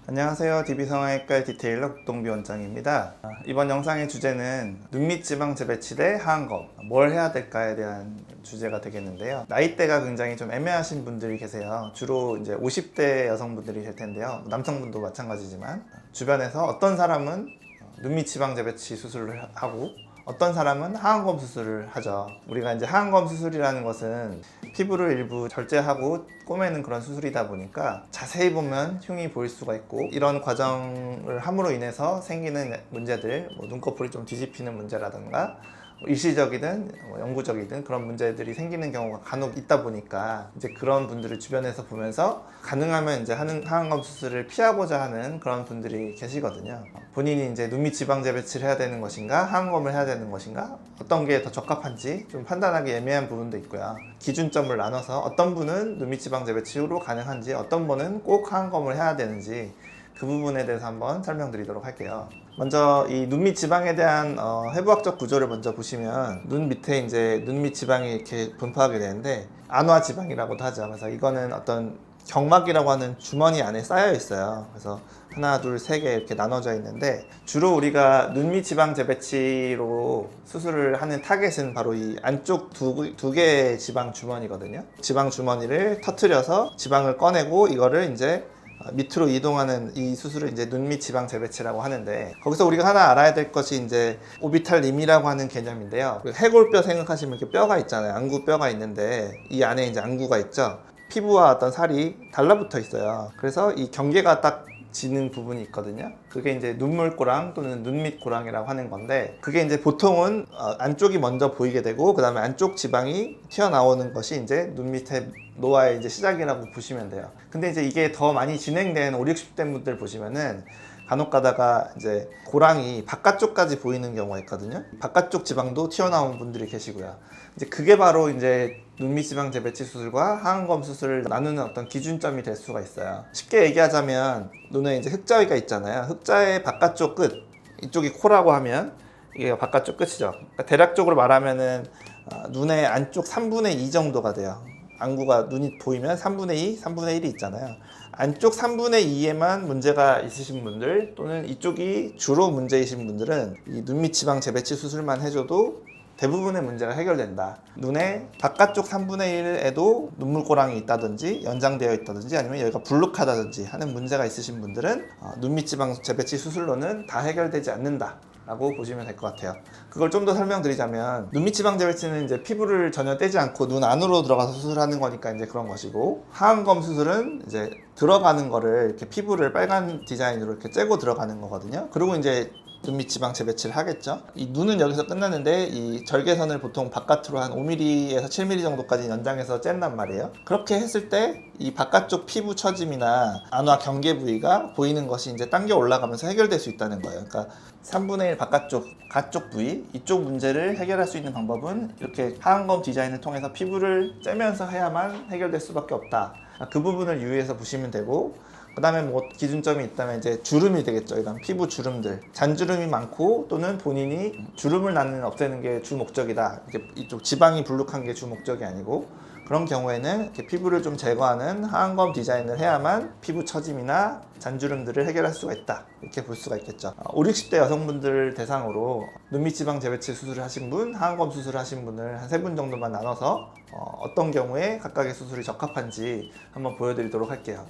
안녕하세요. DB성형외과 디테일러 국동비 원장입니다. 이번 영상의 주제는 눈밑 지방 재배치 대 하안검, 뭘 해야 될까에 대한 주제가 되겠는데요. 나이대가 굉장히 좀 애매하신 분들이 계세요. 주로 이제 50대 여성분들이 될 텐데요. 남성분도 마찬가지지만 주변에서 어떤 사람은 눈밑 지방 재배치 수술을 하고 어떤 사람은 하안검 수술을 하죠. 우리가 이제 하안검 수술이라는 것은 피부를 일부 절제하고 꼬매는 그런 수술이다 보니까 자세히 보면 흉이 보일 수가 있고, 이런 과정을 함으로 인해서 생기는 문제들, 눈꺼풀이 좀 뒤집히는 문제라든가 일시적이든 영구적이든 그런 문제들이 생기는 경우가 간혹 있다 보니까 이제 그런 분들을 주변에서 보면서 가능하면 이제 하안검 수술을 피하고자 하는 그런 분들이 계시거든요. 본인이 이제 눈밑 지방 재배치를 해야 되는 것인가 하안검을 해야 되는 것인가, 어떤 게 더 적합한지 좀 판단하기 애매한 부분도 있고요. 기준점을 나눠서 어떤 분은 눈밑 지방 재배치로 가능한지, 어떤 분은 꼭 하안검을 해야 되는지, 그 부분에 대해서 한번 설명드리도록 할게요. 먼저 이 눈밑 지방에 대한 해부학적 구조를 먼저 보시면, 눈 밑에 이제 눈밑 지방이 이렇게 분포하게 되는데 안화 지방이라고도 하죠. 그래서 이거는 어떤 경막이라고 하는 주머니 안에 쌓여 있어요. 그래서 하나, 둘, 세 개 이렇게 나눠져 있는데, 주로 우리가 눈밑 지방 재배치로 수술을 하는 타겟은 바로 이 안쪽 두 개의 지방 주머니거든요. 지방 주머니를 터트려서 지방을 꺼내고 이거를 이제 밑으로 이동하는 이 수술을 이제 눈밑 지방 재배치라고 하는데, 거기서 우리가 하나 알아야 될 것이 이제 오비탈 림이라고 하는 개념인데요. 해골뼈 생각하시면 이렇게 뼈가 있잖아요. 안구뼈가 있는데 이 안에 이제 안구가 있죠. 피부와 어떤 살이 달라붙어 있어요. 그래서 이 경계가 딱 지는 부분이 있거든요. 그게 이제 눈물꼬랑 또는 눈밑꼬랑이라고 하는 건데, 그게 이제 보통은 안쪽이 먼저 보이게 되고 그 다음에 안쪽 지방이 튀어나오는 것이 이제 눈밑의 노화의 이제 시작이라고 보시면 돼요. 근데 이제 이게 더 많이 진행된 5, 60대 분들 보시면은 간혹 가다가 이제 고랑이 바깥쪽까지 보이는 경우가 있거든요. 바깥쪽 지방도 튀어나온 분들이 계시고요. 이제 그게 바로 이제 눈밑 지방 재배치 수술과 하안검 수술을 나누는 어떤 기준점이 될 수가 있어요. 쉽게 얘기하자면 눈에 이제 흑자위가 있잖아요. 흑자의 바깥쪽 끝, 이쪽이 코라고 하면 이게 바깥쪽 끝이죠. 그러니까 대략적으로 말하면은 눈의 안쪽 3분의 2 정도가 돼요. 안구가 눈이 보이면 3분의 2, 3분의 1이 있잖아요. 안쪽 3분의 2에만 문제가 있으신 분들, 또는 이쪽이 주로 문제이신 분들은 이 눈밑 지방 재배치 수술만 해줘도 대부분의 문제가 해결된다. 눈의 바깥쪽 3분의 1에도 눈물고랑이 있다든지 연장되어 있다든지 아니면 여기가 불룩하다든지 하는 문제가 있으신 분들은 눈밑 지방 재배치 수술로는 다 해결되지 않는다 라고 보시면 될 것 같아요. 그걸 좀 더 설명드리자면, 눈밑 지방 재배치는 이제 피부를 전혀 떼지 않고 눈 안으로 들어가서 수술하는 거니까 이제 그런 것이고, 하안검 수술은 이제 들어가는 거를 이렇게 피부를 빨간 디자인으로 이렇게 째고 들어가는 거거든요. 그리고 이제 눈밑 지방 재배치를 하겠죠. 이 눈은 여기서 끝났는데 이 절개선을 보통 바깥으로 한 5mm에서 7mm 정도까지 연장해서 짠단 말이에요. 그렇게 했을 때 이 바깥쪽 피부 처짐이나 안화 경계 부위가 보이는 것이 이제 당겨 올라가면서 해결될 수 있다는 거예요. 그러니까 3분의 1 바깥쪽 가쪽 부위, 이쪽 문제를 해결할 수 있는 방법은 이렇게 하안검 디자인을 통해서 피부를 째면서 해야만 해결될 수밖에 없다. 그 부분을 유의해서 보시면 되고, 그 다음에 뭐 기준점이 있다면 이제 주름이 되겠죠. 이런 피부 주름들, 잔주름이 많고 또는 본인이 주름을 나는 없애는 게 주 목적이다, 이쪽 지방이 불룩한 게 주 목적이 아니고, 그런 경우에는 이렇게 피부를 좀 제거하는 하안검 디자인을 해야만 피부 처짐이나 잔주름들을 해결할 수가 있다, 이렇게 볼 수가 있겠죠. 5, 60대 여성분들 대상으로 눈밑 지방 재배치 수술을 하신 분, 하안검 수술을 하신 분을 한 3분 정도만 나눠서 어떤 경우에 각각의 수술이 적합한지 한번 보여드리도록 할게요.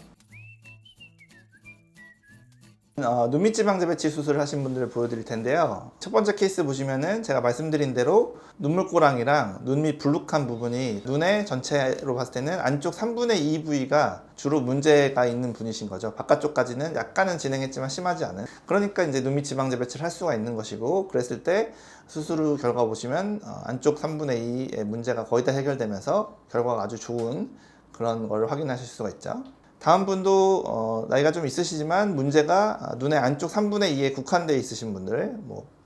눈밑 지방 재배치 수술을 하신 분들을 보여드릴 텐데요. 첫 번째 케이스 보시면은 제가 말씀드린 대로 눈물꼬랑이랑 눈밑 불룩한 부분이 눈의 전체로 봤을 때는 안쪽 3분의 2 부위가 주로 문제가 있는 분이신 거죠. 바깥쪽까지는 약간은 진행했지만 심하지 않은. 그러니까 이제 눈밑 지방 재배치를 할 수가 있는 것이고, 그랬을 때 수술 후 결과 보시면 안쪽 3분의 2의 문제가 거의 다 해결되면서 결과가 아주 좋은 그런 걸 확인하실 수가 있죠. 다음 분도 나이가 좀 있으시지만 문제가 눈의 안쪽 3분의 2에 국한되어 있으신 분들,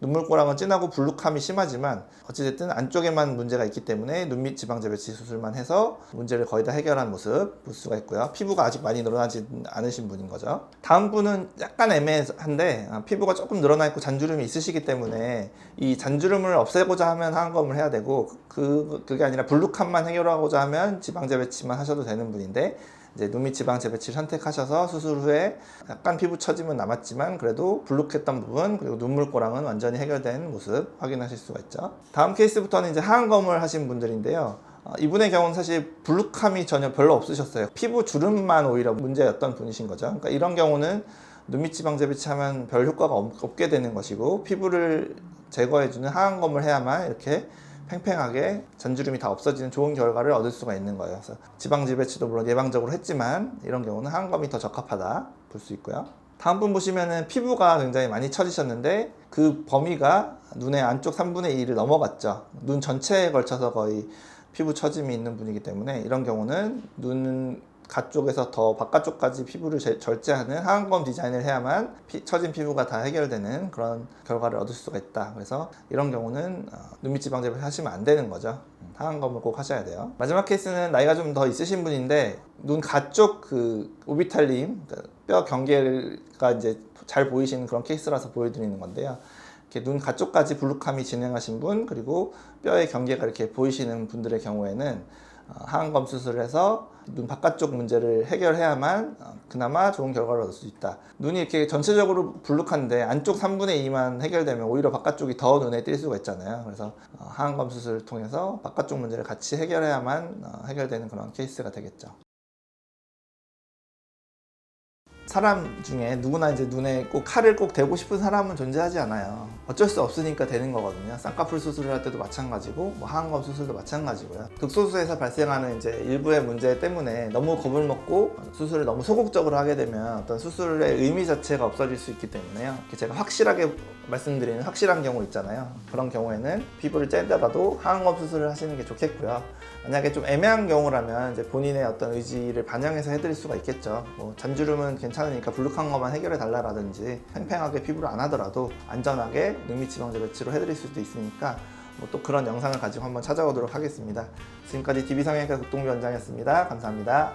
눈물꼬랑은 진하고 불룩함이 심하지만 어찌됐든 안쪽에만 문제가 있기 때문에 눈밑 지방 재배치 수술만 해서 문제를 거의 다 해결한 모습 볼 수가 있고요. 피부가 아직 많이 늘어나지 않으신 분인 거죠. 다음 분은 약간 애매한데 피부가 조금 늘어나 있고 잔주름이 있으시기 때문에 이 잔주름을 없애고자 하면 하안검을 해야 되고, 그게 아니라 불룩함만 해결하고자 하면 지방 재배치만 하셔도 되는 분인데, 이제 눈밑 지방 재배치를 선택하셔서 수술 후에 약간 피부 처짐은 남았지만 그래도 불룩했던 부분 그리고 눈물고랑은 완전히 해결된 모습 확인하실 수가 있죠. 다음 케이스부터는 이제 하안검을 하신 분들인데요. 이분의 경우는 사실 불룩함이 전혀 별로 없으셨어요. 피부 주름만 오히려 문제였던 분이신 거죠. 그러니까 이런 경우는 눈밑 지방 재배치하면 별 효과가 없게 되는 것이고, 피부를 제거해주는 하안검을 해야만 이렇게 팽팽하게 잔주름이 다 없어지는 좋은 결과를 얻을 수가 있는 거예요. 그래서 지방 재배치도 물론 예방적으로 했지만 이런 경우는 하안검이 더 적합하다 볼 수 있고요. 다음 분 보시면은 피부가 굉장히 많이 처지셨는데 그 범위가 눈의 안쪽 3분의 2를 넘어갔죠. 눈 전체에 걸쳐서 거의 피부 처짐이 있는 분이기 때문에 이런 경우는 눈 가쪽에서 더 바깥쪽까지 피부를 절제하는 하안검 디자인을 해야만 처진 피부가 다 해결되는 그런 결과를 얻을 수가 있다. 그래서 이런 경우는 눈밑 지방 재배치 하시면 안 되는 거죠. 하안검을 꼭 하셔야 돼요. 마지막 케이스는 나이가 좀 더 있으신 분인데 눈 가쪽 그 오비탈림, 뼈 경계가 이제 잘 보이시는 그런 케이스라서 보여드리는 건데요. 이렇게 눈 가쪽까지 불룩함이 진행하신 분, 그리고 뼈의 경계가 이렇게 보이시는 분들의 경우에는 하안검 수술을 해서 눈 바깥쪽 문제를 해결해야만 그나마 좋은 결과를 얻을 수 있다. 눈이 이렇게 전체적으로 불룩한데 안쪽 3분의 2만 해결되면 오히려 바깥쪽이 더 눈에 띌 수가 있잖아요. 그래서 하안검 수술을 통해서 바깥쪽 문제를 같이 해결해야만 해결되는 그런 케이스가 되겠죠. 사람 중에 누구나 이제 눈에 꼭 칼을 꼭 대고 싶은 사람은 존재하지 않아요. 어쩔 수 없으니까 되는 거거든요. 쌍꺼풀 수술을 할 때도 마찬가지고 뭐 하안검 수술도 마찬가지고요. 극소수에서 발생하는 이제 일부의 문제 때문에 너무 겁을 먹고 수술을 너무 소극적으로 하게 되면 어떤 수술의 의미 자체가 없어질 수 있기 때문에요. 제가 확실하게 말씀드리는 확실한 경우 있잖아요. 그런 경우에는 피부를 째더라도 하안검 수술을 하시는 게 좋겠고요. 만약에 좀 애매한 경우라면 이제 본인의 어떤 의지를 반영해서 해드릴 수가 있겠죠. 뭐 잔주름은 괜찮으니까 불룩한 것만 해결해 달라라든지 팽팽하게 피부를 안 하더라도 안전하게 눈밑 지방 재배치로 해드릴 수도 있으니까 뭐 또 그런 영상을 가지고 한번 찾아오도록 하겠습니다. 지금까지 DB성형외과 극동비 원장이었습니다. 감사합니다.